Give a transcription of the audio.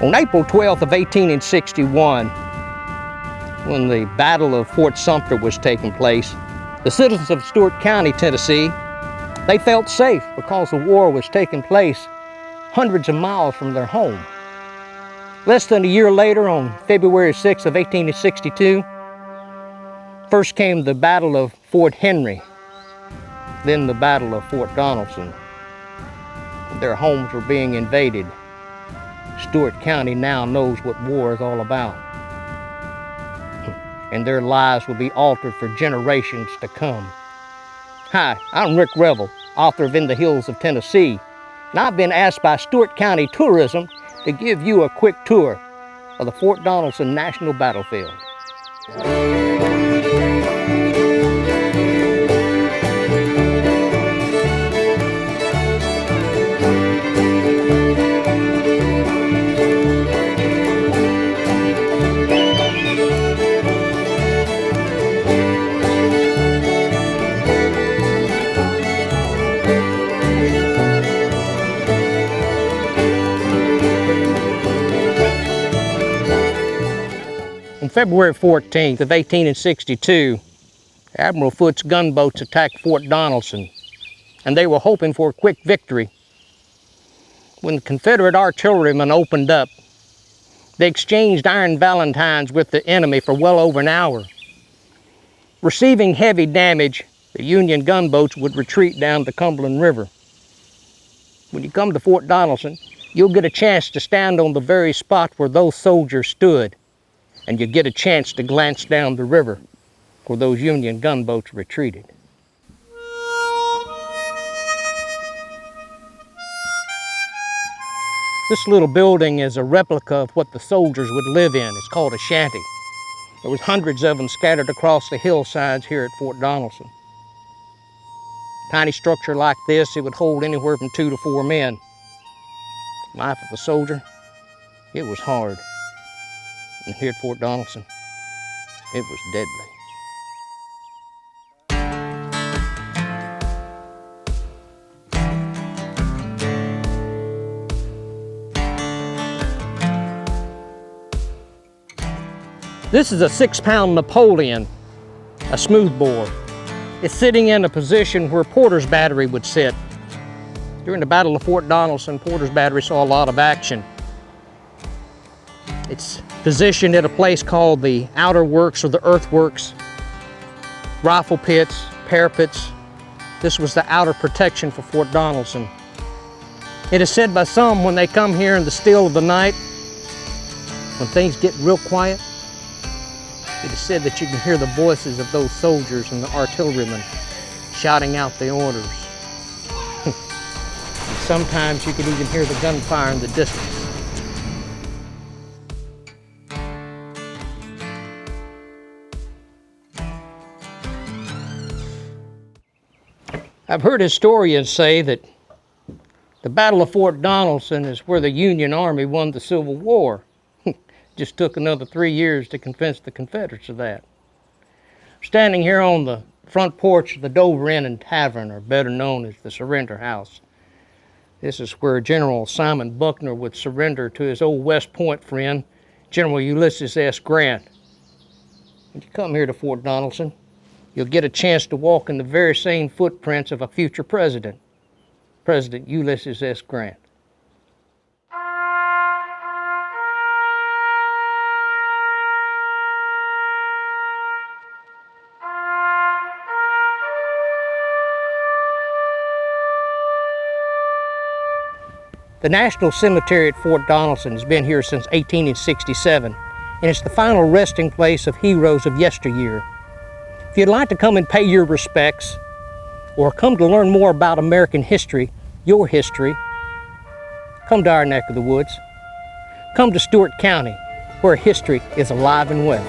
On April 12th of 1861, when the Battle of Fort Sumter was taking place, the citizens of Stewart County, Tennessee, they felt safe because the war was taking place hundreds of miles from their home. Less than a year later, on February 6th of 1862, first came the Battle of Fort Henry, then the Battle of Fort Donelson. Their homes were being invaded. Stewart County now knows what war is all about. And their lives will be altered for generations to come. Hi, I'm Rick Revel, author of In the Hills of Tennessee, and I've been asked by Stewart County Tourism to give you a quick tour of the Fort Donelson National Battlefield. On February 14th of 1862, Admiral Foote's gunboats attacked Fort Donelson, and they were hoping for a quick victory. When the Confederate artillerymen opened up, they exchanged iron valentines with the enemy for well over an hour. Receiving heavy damage, the Union gunboats would retreat down the Cumberland River. When you come to Fort Donelson, you'll get a chance to stand on the very spot where those soldiers stood, and you get a chance to glance down the river where those Union gunboats retreated. This little building is a replica of what the soldiers would live in. It's called a shanty. There was hundreds of them scattered across the hillsides here at Fort Donelson. Tiny structure like this, it would hold anywhere from 2 to 4 men. Life of a soldier, it was hard. And here at Fort Donelson, it was deadly. This is a 6-pound Napoleon, a smoothbore. It's sitting in a position where Porter's battery would sit. During the Battle of Fort Donelson, Porter's battery saw a lot of action. It's positioned at a place called the outer works or the earthworks, rifle pits, parapets. This was the outer protection for Fort Donelson. It is said by some when they come here in the still of the night, when things get real quiet, it is said that you can hear the voices of those soldiers and the artillerymen shouting out the orders. Sometimes you can even hear the gunfire in the distance. I've heard historians say that the Battle of Fort Donelson is where the Union Army won the Civil War. Just took another 3 years to convince the Confederates of that. Standing here on the front porch of the Dover Inn and Tavern, or better known as the Surrender House. This is where General Simon Buckner would surrender to his old West Point friend, General Ulysses S. Grant. When you come here to Fort Donelson, you'll get a chance to walk in the very same footprints of a future president, President Ulysses S. Grant. The National Cemetery at Fort Donelson has been here since 1867, and it's the final resting place of heroes of yesteryear. If you'd like to come and pay your respects, or come to learn more about American history, your history, come to our neck of the woods. Come to Stewart County, where history is alive and well.